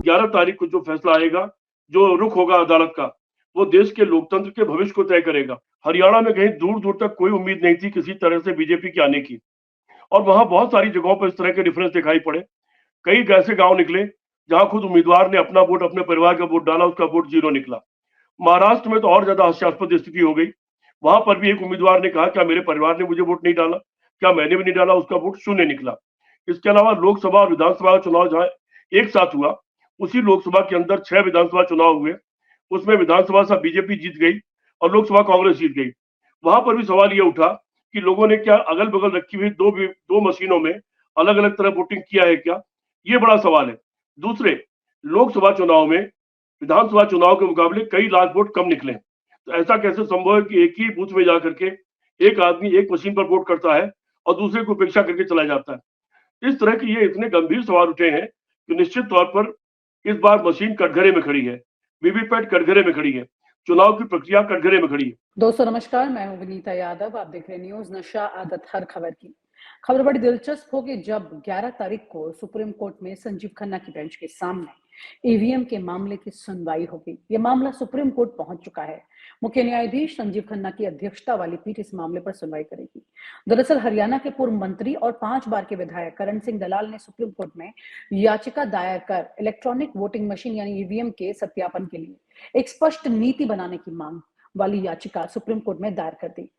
11 तारीख को जो फैसला आएगा, जो रुख होगा अदालत का, वो देश के लोकतंत्र के भविष्य को तय करेगा। हरियाणा में कहीं दूर-दूर तक कोई उम्मीद नहीं थी किसी तरह से बीजेपी के आने की, और वहाँ बहुत सारी जगहों पर इस तरह के डिफरेंस दिखाई पड़े। कई ऐसे गाँव निकले, जहाँ खुद उम्मीदवार ने अपना वोट, अपने परिवार का वोट डाला, उसका वोट 0 निकला। महाराष्ट्र में तो और ज़्यादा हास्यास्पद स्थिति हो गई। वहाँ पर भी एक उम्मीदवार ने कहा, क्या मेरे परिवार ने मुझे वोट नहीं डाला? क्या मैंने भी नहीं डाला? उसका वोट 0 निकला। इसके अलावा लोकसभा और विधानसभा का चुनाव जहाँ एक साथ हुआ, उसी लोकसभा के अंदर 6 विधानसभा चुनाव हुए। उसमें विधानसभा सब बीजेपी जीत गई और लोकसभा कांग्रेस जीत गई। वहाँ पर भी सवाल ये उठा कि लोगों ने क्या अगल-बगल रखी हुई 2 मशीनों में अलग-अलग तरह वोटिंग किया है क्या? ये बड़ा सवाल है। दूसरे, लोकसभा चुनाव में विधानसभा चुनाव के मुकाबले कई लाख वोट कम निकले। तो ऐसा कैसे संभव है कि एक ही बूथ में जाकर के एक आदमी एक मशीन पर वोट करता है और दूसरे को उपेक्षा करके चला जाता है? इस तरह के ये इतने गंभीर सवाल उठे हैं कि निश्चित तौर पर इस बार मशीन कटघरे में खड़ी है, वीवीपैट कटघरे में खड़ी है, चुनाव की प्रक्रिया कटघरे में खड़ी है। दोस्तों नमस्कार, मैं हूं विनीता यादव। आप देख रहे हैं न्यूज नशा आदत हर खबर की। खबर बड़ी दिलचस्प होगी जब 11 तारीख को सुप्रीम कोर्ट में संजीव खन्ना की बेंच के सामने ईवीएम के मामले की सुनवाई होगी। यह मामला सुप्रीम कोर्ट पहुंच चुका है। मुख्य न्यायाधीश संजीव खन्ना की अध्यक्षता वाली पीठ इस मामले पर सुनवाई करेगी। दरअसल हरियाणा के पूर्व मंत्री और 5 बार के विधायक करण सिंह दलाल ने सुप्रीम कोर्ट में याचिका दायर कर इलेक्ट्रॉनिक वोटिंग मशीन यानी ईवीएम के सत्यापन के लिए एक स्पष्ट नीति बनाने की मांग वाली याचिका सुप्रीम कोर्ट में दायर कर दी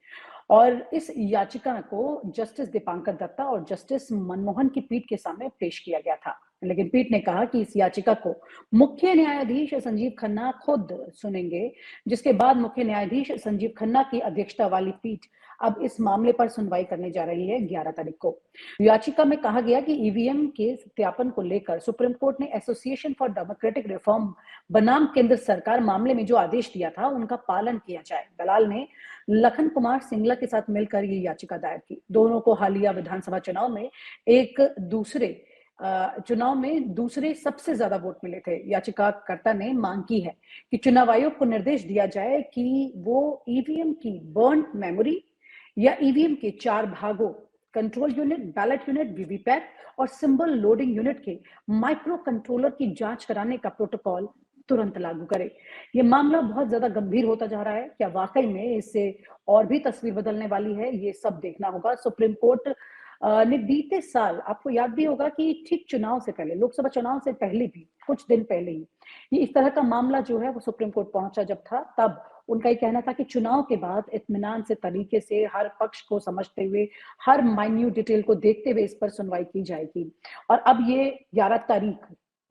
और इस याचिका को जस्टिस दीपांकर दत्ता और जस्टिस मनमोहन की पीठ के सामने पेश किया गया था। लेकिन पीठ ने कहा कि इस याचिका को मुख्य न्यायाधीश संजीव खन्ना खुद सुनेंगे, जिसके बाद मुख्य न्यायाधीश संजीव खन्ना की अध्यक्षता वाली पीठ अब इस मामले पर सुनवाई करने जा रही है 11 तारीख को। याचिका में कहा गया कि ईवीएम के सत्यापन को लेकर सुप्रीम कोर्ट ने एसोसिएशन फॉर डेमोक्रेटिक रिफॉर्म बनाम केंद्र सरकार मामले में जो आदेश दिया था उनका पालन किया जाए। दलाल ने लखन कुमार सिंगला के साथ मिलकर ये याचिका दायर की। दोनों को हालिया विधानसभा चुनाव में दूसरे सबसे ज्यादा वोट मिले थे। याचिकाकर्ता ने मांग की है कि चुनाव आयोग को निर्देश दिया जाए कि वो ईवीएम की बर्न मेमोरी या ईवीएम के 4 भागों control unit, ballot unit, VVPAT और सिंबल लोडिंग यूनिट के माइक्रो कंट्रोलर की जांच कराने का प्रोटोकॉल तुरंत लागू करे। ये मामला बहुत ज्यादा गंभीर होता जा रहा है। क्या वाकई में इससे और भी तस्वीर बदलने वाली है, ये सब देखना होगा। सुप्रीम कोर्ट ने बीते साल, आपको याद भी होगा कि ठीक चुनाव से पहले, लोकसभा चुनाव से पहले भी कुछ दिन पहले ही ये इस तरह का मामला जो है वो सुप्रीम कोर्ट पहुंचा जब था, तब उनका ये कहना था कि चुनाव के बाद इत्मीनान से तरीके से हर पक्ष को समझते हुए, हर माइन्यूट डिटेल को देखते हुए इस पर सुनवाई की जाएगी। और अब ये 11 तारीख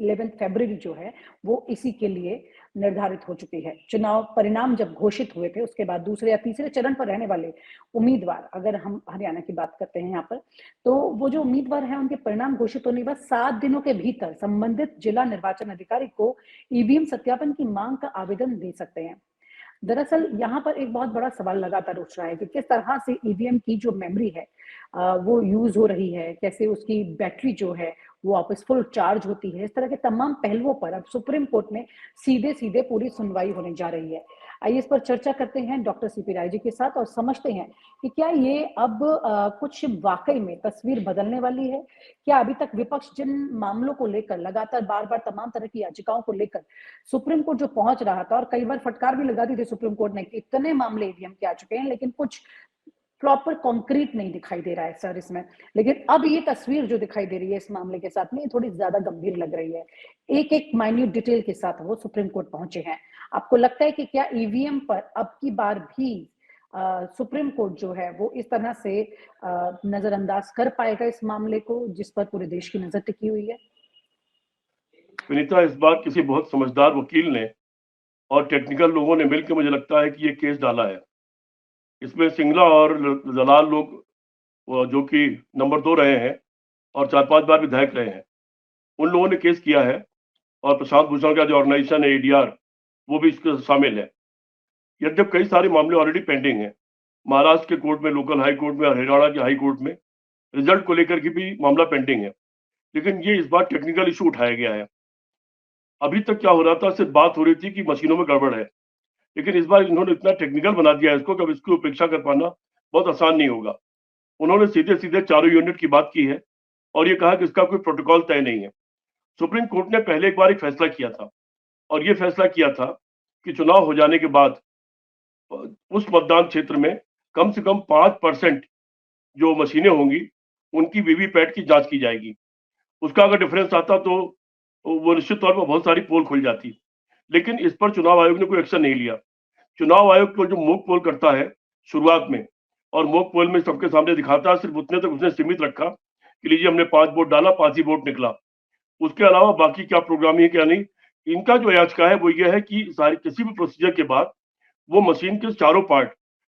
11 फरवरी जो है वो इसी के लिए निर्धारित हो चुकी है। चुनाव परिणाम जब घोषित हुए थे उसके बाद दूसरे या तीसरे चरण पर रहने वाले उम्मीदवार, अगर हम हरियाणा की बात करते हैं यहाँ पर, तो वो जो उम्मीदवार हैं उनके परिणाम घोषित होने के बाद 7 दिनों के भीतर संबंधित जिला निर्वाचन अधिकारी को ईवीएम सत्यापन की मांग का आवेदन दे सकते हैं। दरअसल यहाँ पर एक बहुत बड़ा सवाल लगातार उठ रहा है कि किस तरह से ईवीएम की जो मेमोरी है वो यूज हो रही है, कैसे उसकी बैटरी जो है वो वापस फुल चार्ज होती है। इस तरह के तमाम पहलुओं पर अब सुप्रीम कोर्ट में सीधे सीधे पूरी सुनवाई होने जा रही है। आइए इस पर चर्चा करते हैं डॉक्टर सीपी राय जी के साथ और समझते हैं कि क्या ये अब कुछ वाकई में तस्वीर बदलने वाली है। क्या अभी तक विपक्ष जिन मामलों को लेकर लगातार बार बार तमाम तरह की याचिकाओं को लेकर सुप्रीम कोर्ट जो पहुंच रहा था, और कई बार फटकार भी लगा दी थी सुप्रीम कोर्ट ने कि इतने मामले ईवीएम के आ चुके हैं लेकिन कुछ प्रॉपर कॉन्क्रीट नहीं दिखाई दे रहा है सर इसमें। लेकिन अब ये तस्वीर जो दिखाई दे रही है इस मामले के साथ में, ये थोड़ी ज्यादा गंभीर लग रही है। एक एक माइन्यूट डिटेल के साथ वो सुप्रीम कोर्ट पहुंचे हैं। आपको लगता है कि क्या ईवीएम पर अब की बार भी सुप्रीम कोर्ट जो है वो इस तरह से नजरअंदाज कर पाएगा इस मामले को जिस पर पूरे देश की नजर टिकी हुई है? विनीता, इस बार किसी बहुत समझदार वकील ने और टेक्निकल लोगों ने मिलकर मुझे लगता है कि ये केस डाला है। इसमें सिंगला और दलाल लोग जो कि नंबर 2 रहे हैं और 4-5 बार विधायक रहे हैं, उन लोगों ने केस किया है। और प्रशांत भूषण का जो ऑर्गेनाइजेशन है एडीआर, वो भी इसके शामिल है। यद्यप कई सारे मामले ऑलरेडी पेंडिंग हैं, महाराष्ट्र के कोर्ट में, लोकल हाई कोर्ट में और हरियाणा के हाई कोर्ट में रिजल्ट को लेकर के भी मामला पेंडिंग है। लेकिन ये इस बार टेक्निकल इशू उठाया गया है। अभी तक क्या हो रहा था, सिर्फ बात हो रही थी कि मशीनों में गड़बड़ है, लेकिन इस बार इन्होंने इतना टेक्निकल बना दिया है इसको कि अब इसकी उपेक्षा कर पाना बहुत आसान नहीं होगा। उन्होंने सीधे सीधे चारों यूनिट की बात की है और ये कहा कि इसका कोई प्रोटोकॉल तय नहीं है। सुप्रीम कोर्ट ने पहले एक बार एक फैसला किया था और ये फैसला किया था कि चुनाव हो जाने के बाद उस मतदान क्षेत्र में कम से कम 5% जो मशीनें होंगी उनकी वीवीपैट की जांच की जाएगी। उसका अगर डिफरेंस आता तो वो निश्चित तौर पर बहुत सारी पोल खुल जाती, लेकिन इस पर चुनाव आयोग ने कोई एक्शन नहीं लिया। चुनाव आयोग को जो मॉक पोल करता है शुरुआत में, और मॉक पोल में सबके सामने दिखाता है, सिर्फ उतने तक उसने सीमित रखा कि लीजिए हमने 5 वोट डाला, 5 ही वोट निकला। उसके अलावा बाकी क्या प्रोग्रामिंग है क्या नहीं। इनका जो याचिका है वो ये है कि सारी किसी भी प्रोसीजर के बाद वो मशीन के चारों पार्ट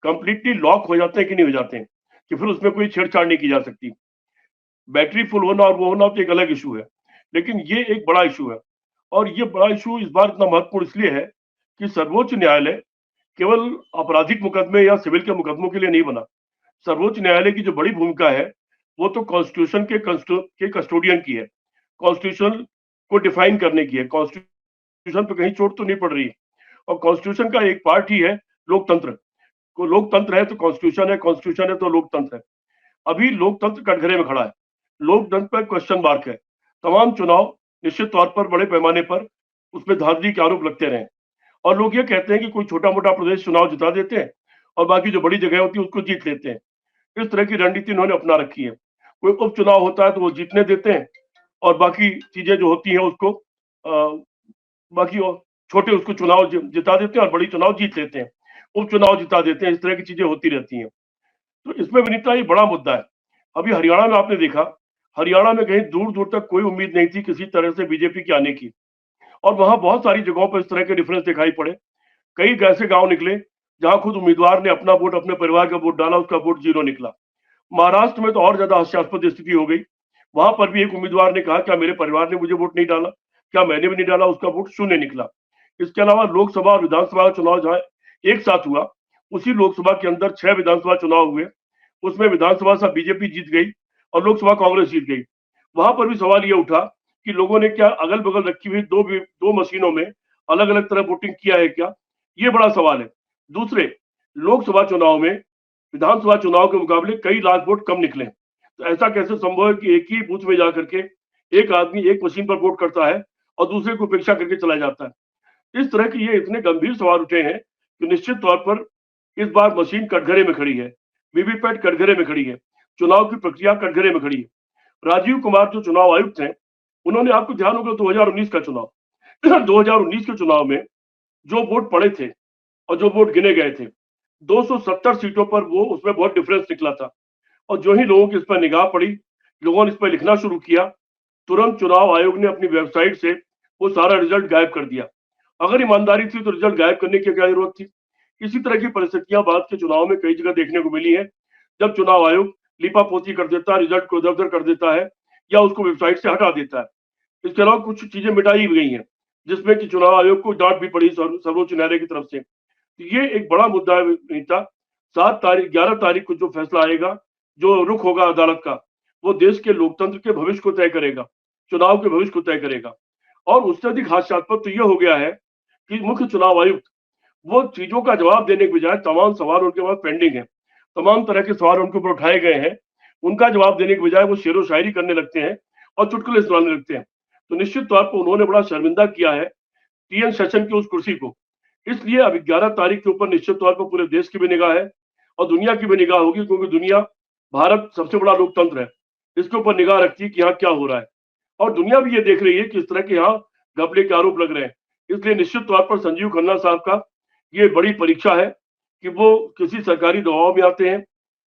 कंप्लीटली लॉक हो जाते हैं कि नहीं हो जाते हैं, कि फिर उसमें कोई छेड़छाड़ नहीं की जा सकती। बैटरी फुल होना और वो होना तो एक अलग इशू है, लेकिन ये एक बड़ा इशू है। और ये बड़ा इशू इस बार इतना महत्वपूर्ण इसलिए है कि सर्वोच्च न्यायालय केवल आपराधिक मुकदमे या सिविल के मुकदमों के लिए नहीं बना। सर्वोच्च न्यायालय की जो बड़ी भूमिका है वो तो कॉन्स्टिट्यूशन के कस्टोडियन की है, कॉन्स्टिट्यूशन को डिफाइन करने की है। कॉन्स्टिट्यूशन पे कहीं चोट तो नहीं पड़ रही है, और कॉन्स्टिट्यूशन का एक पार्ट ही है लोकतंत्र। को लोकतंत्र है तो कॉन्स्टिट्यूशन है, कॉन्स्टिट्यूशन है तो लोकतंत्र है। अभी लोकतंत्र कटघरे में खड़ा है, लोकतंत्र पर क्वेश्चन मार्क है। तमाम चुनाव निश्चित तौर पर बड़े पैमाने पर उसमें धांधली के आरोप लगते रहे, और लोग ये कहते हैं कि कोई छोटा मोटा प्रदेश चुनाव जिता देते हैं और बाकी जो बड़ी जगह होती है उसको जीत लेते हैं। इस तरह की रणनीति उन्होंने अपना रखी है। कोई उपचुनाव होता है तो वो जीतने देते हैं, और बाकी चीजें जो होती हैं उसको बाकी छोटे उसको चुनाव जिता देते हैं और बड़ी चुनाव जीत लेते हैं, उपचुनाव जिता देते हैं। इस तरह की चीजें होती रहती हैं। तो इसमें विनीता ये बड़ा मुद्दा है। अभी हरियाणा में आपने देखा, हरियाणा में कहीं दूर दूर तक कोई उम्मीद नहीं थी किसी तरह से बीजेपी के आने की, और वहां बहुत सारी जगहों पर इस तरह के डिफरेंस दिखाई पड़े। कई ऐसे गांव निकले जहां खुद उम्मीदवार ने अपना वोट अपने परिवार का वोट डाला, उसका वोट 0 निकला। महाराष्ट्र में तो और ज्यादा हास्यास्पद स्थिति हो गई। वहां पर भी एक उम्मीदवार ने कहा क्या मेरे परिवार ने मुझे वोट नहीं डाला, क्या मैंने भी नहीं डाला, उसका वोट 0 निकला। इसके अलावा लोकसभा और विधानसभा का चुनाव जहां एक साथ हुआ, उसी लोकसभा के अंदर 6 विधानसभा चुनाव हुए। उसमें विधानसभा से बीजेपी जीत गई और लोकसभा कांग्रेस जीत गई। वहां पर भी सवाल ये उठा कि लोगों ने क्या अगल बगल रखी हुई दो मशीनों में अलग अलग तरह वोटिंग किया है क्या, ये बड़ा सवाल है। दूसरे, लोकसभा चुनाव में विधानसभा चुनाव के मुकाबले कई लाख वोट कम निकले, तो ऐसा कैसे संभव है कि एक ही बूथ में जाकर के एक आदमी एक मशीन पर वोट करता है और दूसरे को उपेक्षा करके चला जाता है। इस तरह के ये इतने गंभीर सवाल उठे हैं कि निश्चित तौर पर इस बार मशीन कटघरे में खड़ी है, वीवीपैट कटघरे में खड़ी है, चुनाव की प्रक्रिया कटघरे में खड़ी है। राजीव कुमार जो चुनाव आयुक्त हैं, उन्होंने, आपको ध्यान होगा 2019 का चुनाव 2019 के चुनाव में जो वोट पड़े थे और जो वोट गिने गए थे, 270 सीटों पर वो उसमें बहुत डिफरेंस निकला था। और जो ही लोगों की इस पर निगाह पड़ी, लोगों ने इस पर लिखना शुरू किया, तुरंत चुनाव आयोग ने अपनी वेबसाइट से वो सारा रिजल्ट गायब कर दिया। अगर ईमानदारी थी तो रिजल्ट गायब करने की क्या जरूरत थी। इसी तरह की परिस्थितियां बाद के चुनाव में कई जगह देखने को मिली है, जब चुनाव आयोग लिपापोती कर देता है, रिजल्ट को इधर उधर कर देता है या उसको वेबसाइट से हटा देता है। इसके अलावा कुछ चीजें मिटाई भी गई हैं, जिसमें कि चुनाव आयोग को डांट भी पड़ी सर्वोच्च न्यायालय की तरफ से। तो ये एक बड़ा मुद्दा है नीता। 11 तारीख को जो फैसला आएगा, जो रुख होगा अदालत का, वो देश के लोकतंत्र के भविष्य को तय करेगा, चुनाव के भविष्य को तय करेगा। और उससे अधिक हास्यास्पद तो ये हो गया है कि मुख्य चुनाव आयुक्त वो चीजों का जवाब देने के बजाय, तमाम सवाल उनके पास पेंडिंग है, तमाम तरह के सवाल उनके ऊपर उठाए गए हैं, उनका जवाब देने के बजाय वो शेरो शायरी करने लगते हैं और चुटकुले सुनाने लगते हैं। तो निश्चित तौर पर उन्होंने बड़ा शर्मिंदा किया है टीएन सेशन की उस कुर्सी को। इसलिए अब 11 तारीख के ऊपर निश्चित तौर पर पूरे देश की भी निगाह है और दुनिया की भी निगाह होगी, क्योंकि दुनिया, भारत सबसे बड़ा लोकतंत्र है, इसके ऊपर निगाह रखती है कि यहाँ क्या हो रहा है। और दुनिया भी ये देख रही है कि इस तरह के यहाँ घपले के आरोप लग रहे हैं। इसलिए निश्चित तौर पर संजीव खन्ना साहब का ये बड़ी परीक्षा है कि वो किसी सरकारी दबाव में आते हैं,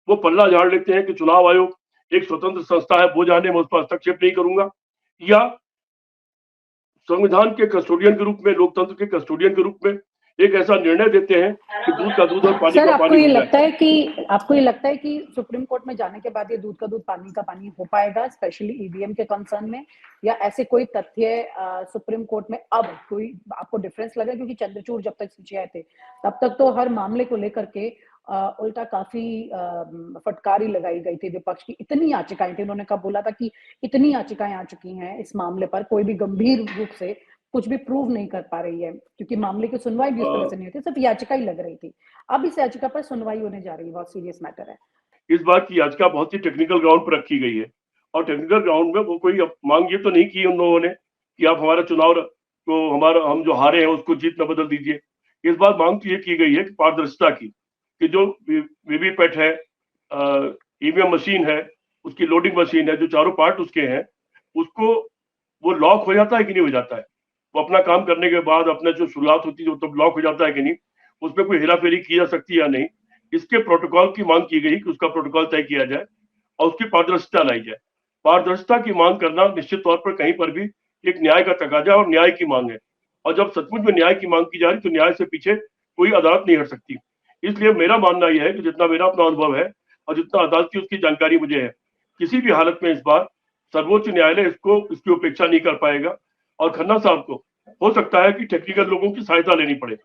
वो पल्ला झाड़ लेते हैं कि चुनाव आयोग एक स्वतंत्र संस्था है, वो जाने मैं उस पर हस्तक्षेप नहीं करूंगा, या संविधान के कस्टोडियन के रूप में, लोकतंत्र के कस्टोडियन के रूप में एक ऐसा निर्णय देते हैं कि दूध का दूध और पानी सर, का आपको पानी ये हो लगता जाए। है कि आपको ये लगता है कि सुप्रीम कोर्ट में जाने के बाद ये दूध का दूध पानी का पानी हो पाएगा, स्पेशली ईवीएम के कंसर्न में, या ऐसे कोई तथ्य सुप्रीम कोर्ट में अब कोई आपको डिफरेंस लगा? क्योंकि चंद्रचूड़ जब तक सीजीआई थे तब तक तो हर मामले को लेकर के उल्टा काफी फटकारी लगाई गई थी विपक्ष की। इतनी याचिकाएं थी, उन्होंने कब बोला था कि इतनी याचिकाएं आ चुकी हैं इस मामले पर, कोई भी गंभीर रूप से कुछ भी प्रूव नहीं कर पा रही है, क्योंकि मामले की सुनवाई भी उस तरह से नहीं होती, सिर्फ याचिका ही लग रही थी। अब इस याचिका पर सुनवाई होने जा रही है, बहुत सीरियस मैटर है। इस बार की याचिका बहुत ही टेक्निकल ग्राउंड पर रखी गई है, और टेक्निकल ग्राउंड में वो कोई मांग ये तो नहीं की उन लोगों ने कि आप हमारा चुनाव को, हमारा हम जो हारे हैं उसको जीत में बदल दीजिए। इस बार मांग तो ये की गई है कि पारदर्शिता की, कि जो वीवीपैट है, ईवीएम मशीन है, उसकी लोडिंग मशीन है, जो चारों पार्ट उसके हैं, उसको वो लॉक हो जाता है कि नहीं हो जाता है, वो अपना काम करने के बाद अपना जो शुरुआत होती है वो तब लॉक हो जाता है कि नहीं, उसमें कोई हेरा फेरी की जा सकती है या नहीं, इसके प्रोटोकॉल की मांग की गई कि उसका प्रोटोकॉल तय किया जाए और उसकी पारदर्शिता लाई जाए। पारदर्शिता की मांग करना निश्चित तौर पर कहीं पर भी एक न्याय का तकाजा और न्याय की मांग है, और जब सचमुच में न्याय की मांग की जा रही तो न्याय से पीछे कोई अदालत नहीं हट सकती। इसलिए मेरा मानना यह है कि जितना मेरा अपना अनुभव है और जितना अदालत की उसकी जानकारी मुझे है, किसी भी हालत में इस बार सर्वोच्च न्यायालय इसको इसकी उपेक्षा नहीं कर पाएगा। और खन्ना साहब को हो सकता है कि टेक्निकल लोगों की सहायता लेनी पड़े।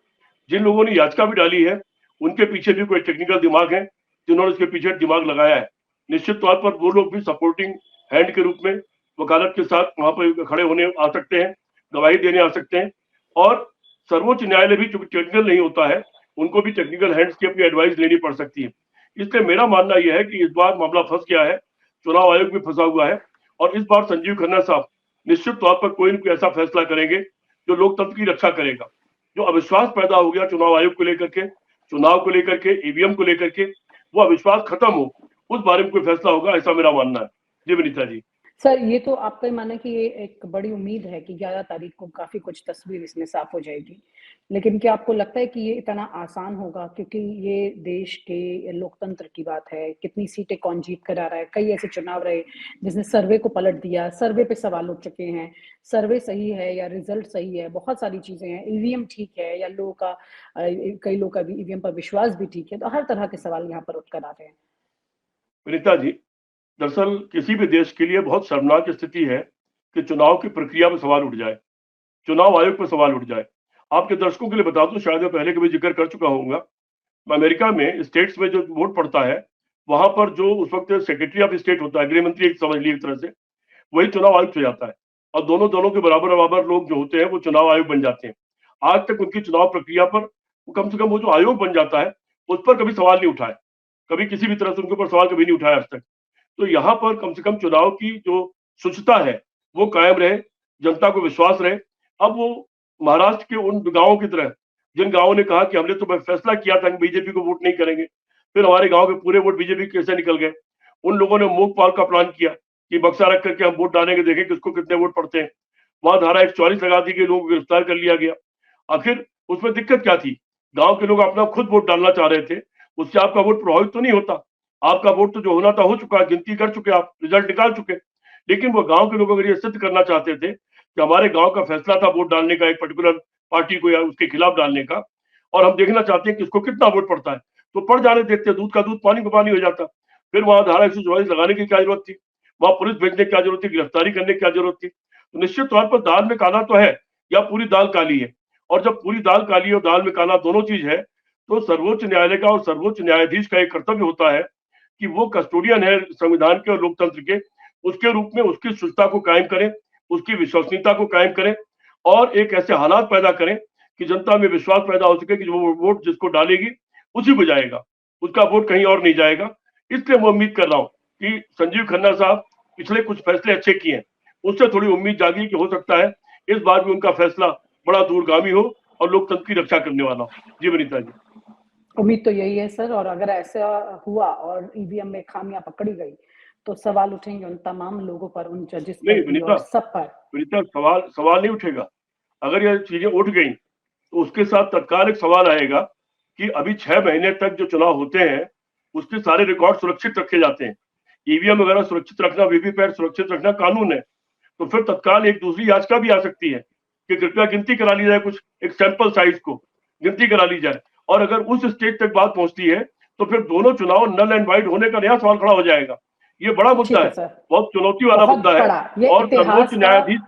जिन लोगों ने याचिका भी डाली है उनके पीछे भी कोई टेक्निकल दिमाग है जिन्होंने इसके पीछे दिमाग लगाया है। निश्चित तौर पर वो लोग भी सपोर्टिंग हैंड के रूप में वकालत के साथ वहां पर खड़े होने आ सकते हैं, गवाही देने आ सकते हैं। और सर्वोच्च न्यायालय भी चूंकि टेक्निकल नहीं होता है, उनको भी टेक्निकल हैंड्स की अपनी एडवाइस लेनी पड़ सकती है। इसलिए मेरा मानना यह है कि इस बार मामला फंस गया है, चुनाव आयोग भी फंसा हुआ है, और इस बार संजीव खन्ना साहब निश्चित तौर पर कोई न कोई ऐसा फैसला करेंगे जो लोकतंत्र की रक्षा करेगा। जो अविश्वास पैदा हो गया चुनाव आयोग को लेकर के, चुनाव को लेकर के, ईवीएम को लेकर के, वो अविश्वास खत्म हो, उस बारे में कोई फैसला होगा, ऐसा मेरा मानना है। जी विनीता जी। सर, ये तो आपका ही मानना है कि ये एक बड़ी उम्मीद है कि 11 तारीख को काफ़ी कुछ तस्वीर इसमें साफ हो जाएगी। लेकिन क्या आपको लगता है कि ये इतना आसान होगा? क्योंकि ये देश के लोकतंत्र की बात है, कितनी सीटें कौन जीत कर आ रहा है। कई ऐसे चुनाव रहे जिसने सर्वे को पलट दिया, सर्वे पे सवाल उठ चुके हैं, सर्वे सही है या रिज़ल्ट सही है, बहुत सारी चीज़ें हैं, ईवीएम ठीक है या लोगों का कई लोगों का ईवीएम पर विश्वास भी ठीक है, तो हर तरह के सवाल यहाँ पर उठ कर आ रहे हैं। विनीता जी, दरअसल किसी भी देश के लिए बहुत शर्मनाक स्थिति है कि चुनाव की प्रक्रिया में सवाल उठ जाए, चुनाव आयोग पर सवाल उठ जाए। आपके दर्शकों के लिए बता दूं, शायद मैं पहले कभी जिक्र कर चुका होऊंगा, अमेरिका में स्टेट्स में जो वोट पड़ता है, वहां पर जो उस वक्त सेक्रेटरी ऑफ स्टेट होता है, गृह मंत्री एक समझ लीजिए एक तरह से, वही चुनाव आयुक्त हो जाता है। और दोनों दलों के बराबर बराबर लोग जो होते हैं वो चुनाव आयोग बन जाते हैं। आज तक उनकी चुनाव प्रक्रिया पर कम से कम वो जो आयोग बन जाता है उस पर कभी सवाल नहीं उठाए, कभी किसी भी तरह से उनके ऊपर सवाल कभी नहीं उठाया आज तक। तो यहाँ पर कम से कम चुनाव की जो शुचिता है वो कायम रहे, जनता को विश्वास रहे। अब वो महाराष्ट्र के उन गांवों की तरह, जिन गांवों ने कहा कि हमने तो फैसला किया था कि बीजेपी को वोट नहीं करेंगे, फिर हमारे गांव के पूरे वोट बीजेपी कैसे निकल गए। उन लोगों ने मोक पाल का प्लान किया कि बक्सा रख करके हम वोट डालेंगे, देखें किसको कितने वोट पड़ते हैं। वहां धारा 144 लगा दी गई, लोगों को गिरफ्तार कर लिया गया। आखिर उसमें दिक्कत क्या थी? गांव के लोग अपना खुद वोट डालना चाह रहे थे, उससे आपका वोट प्रभावित तो नहीं होता। आपका वोट तो जो होना था हो चुका, गिनती कर चुके, आप रिजल्ट निकाल चुके। लेकिन वो गांव के लोग अगर ये सिद्ध करना चाहते थे कि हमारे गांव का फैसला था वोट डालने का, एक पर्टिकुलर पार्टी को या उसके खिलाफ डालने का, और हम देखना चाहते हैं कि इसको कितना वोट पड़ता है, तो पड़ जाने देते, दूध का दूध पानी का पानी हो जाता। फिर वहां धारा 144 लगाने की क्या जरूरत थी? वहां पुलिस भेजने की क्या जरूरत थी? गिरफ्तारी करने की क्या जरूरत थी? तो निश्चित तौर पर दाल में काला तो है, या पूरी दाल काली है। और जब पूरी दाल काली और दाल में काला दोनों चीज है, तो सर्वोच्च न्यायालय का और सर्वोच्च न्यायाधीश का एक कर्तव्य होता है कि वो कस्टोडियन है संविधान के और लोकतंत्र के, उसके रूप में उसकी शुद्धता को कायम करें, उसकी विश्वसनीयता को कायम करें, और एक ऐसे हालात पैदा करें कि जनता में विश्वास पैदा हो सके कि जो वोट जिसको डालेगी उसी को जाएगा, उसका वोट कहीं और नहीं जाएगा। इसलिए मैं उम्मीद कर रहा हूँ कि संजीव खन्ना साहब पिछले कुछ फैसले अच्छे किए हैं, उससे थोड़ी उम्मीद जागी कि हो सकता है इस बार भी उनका फैसला बड़ा दूरगामी हो और लोकतंत्र की रक्षा करने वाला हो। जी वनिता जी। उम्मीद तो यही है सर, और अगर ऐसा हुआ और ईवीएम में खामियां पकड़ी गई तो सवाल उठेंगे उन तमाम लोगों पर, उन जजेस नहीं पर भी विनीता, और सब पर। विनीता सवाल सवाल नहीं उठेगा। अगर ये चीजें उठ गई तो उसके साथ तत्काल एक सवाल आएगा कि अभी 6 महीने तक जो चुनाव होते हैं उसके सारे रिकॉर्ड सुरक्षित रखे जाते हैं। ईवीएम वगैरह सुरक्षित रखना, वीवीपैट सुरक्षित रखना कानून है। तो फिर तत्काल एक दूसरी याचिका भी आ सकती है कि कृपया गिनती करा ली जाए, कुछ एक सैंपल साइज को गिनती करा ली जाए। और अगर उस स्टेज तक बात पहुंचती है तो फिर दोनों चुनाव नल एंड वाइड होने का नया सवाल खड़ा हो जाएगा। ये बड़ा मुद्दा ठीक है है, सर, बहुत चुनौती वाला बहुत मुद्दा है। बड़ा ये और इतिहास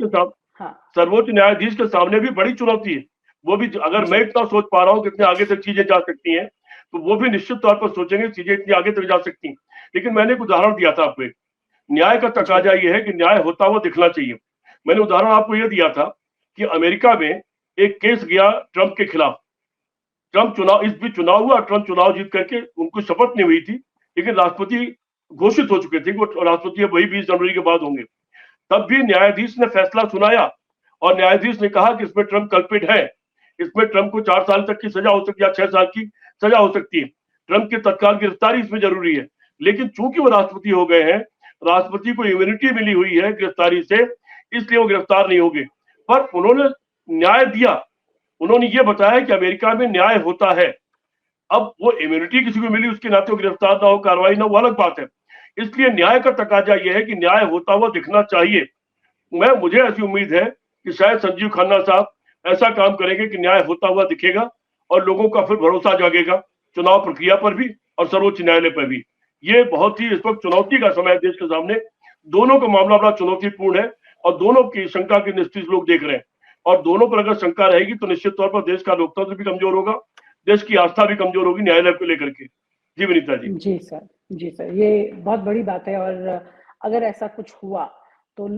का। हाँ, सर्वोच्च न्यायाधीश के सामने भी बड़ी चुनौती है। वो भी, अगर जी मैं इतना सोच पा रहा हूँ कितने आगे तक चीजें जा सकती हैं, तो वो भी निश्चित तौर पर सोचेंगे चीजें इतनी आगे तक जा सकती हैं। लेकिन मैंने एक उदाहरण दिया था आपको, न्याय का जी तकाजा ये है कि न्याय होता हुआ दिखना चाहिए। मैंने उदाहरण आपको यह दिया था कि अमेरिका में एक केस गया ट्रंप के खिलाफ। ट्रंप चुनाव, इस बीच चुनाव हुआ, ट्रंप चुनाव जीत करके, उनको शपथ नहीं हुई थी, लेकिन राष्ट्रपति घोषित हो चुके थे, वो राष्ट्रपति अब वही 20 जनवरी के बाद होंगे। तब भी न्यायाधीश ने फैसला सुनाया और न्यायाधीश ने कहा कि इसमें ट्रंप कल्पित है, इसमें ट्रंप को 4 साल तक की सजा हो सकती है या 6 साल की सजा हो सकती है। ट्रंप की तत्काल गिरफ्तारी इसमें जरूरी है, लेकिन चूंकि वो राष्ट्रपति हो गए हैं, राष्ट्रपति को इम्यूनिटी मिली हुई है गिरफ्तारी से, इसलिए वो गिरफ्तार नहीं होंगे। पर उन्होंने न्याय दिया, उन्होंने ये बताया कि अमेरिका में न्याय होता है। अब वो इम्यूनिटी किसी को मिली उसके नाते वो गिरफ्तार ना हो, कार्रवाई ना हो, वो अलग बात है। इसलिए न्याय का तकाजा यह है कि न्याय होता हुआ दिखना चाहिए। मुझे ऐसी उम्मीद है कि शायद संजीव खन्ना साहब ऐसा काम करेंगे कि न्याय होता हुआ दिखेगा और लोगों का फिर भरोसा जागेगा चुनाव प्रक्रिया पर भी और सर्वोच्च न्यायालय पर भी। ये बहुत ही इस वक्त चुनौती का समय है देश के सामने। दोनों का मामला बड़ा चुनौतीपूर्ण है और दोनों की शंका की दृष्टि से लोग देख रहे हैं, और दोनों पर अगर शंका रहेगी तो निश्चित तौर पर देश का लोकतंत्र भी कमजोर होगा, देश की आस्था भी कमजोर होगी न्यायालय को लेकर के। जी विनीता जी। जी सर, जी सर, ये बहुत बड़ी बात है। और अगर ऐसा कुछ हुआ तो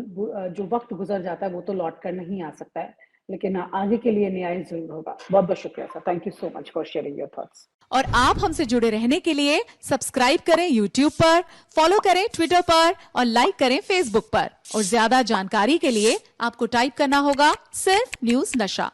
जो वक्त गुजर जाता है वो तो लौट कर नहीं आ सकता है, लेकिन आगे के लिए न्याय जरूर होगा। बहुत बहुत शुक्रिया sir, thank you so much for sharing your thoughts. और आप हमसे जुड़े रहने के लिए सब्सक्राइब करें YouTube पर, फॉलो करें Twitter पर और लाइक करें Facebook पर। और ज्यादा जानकारी के लिए आपको टाइप करना होगा सिर्फ न्यूज नशा।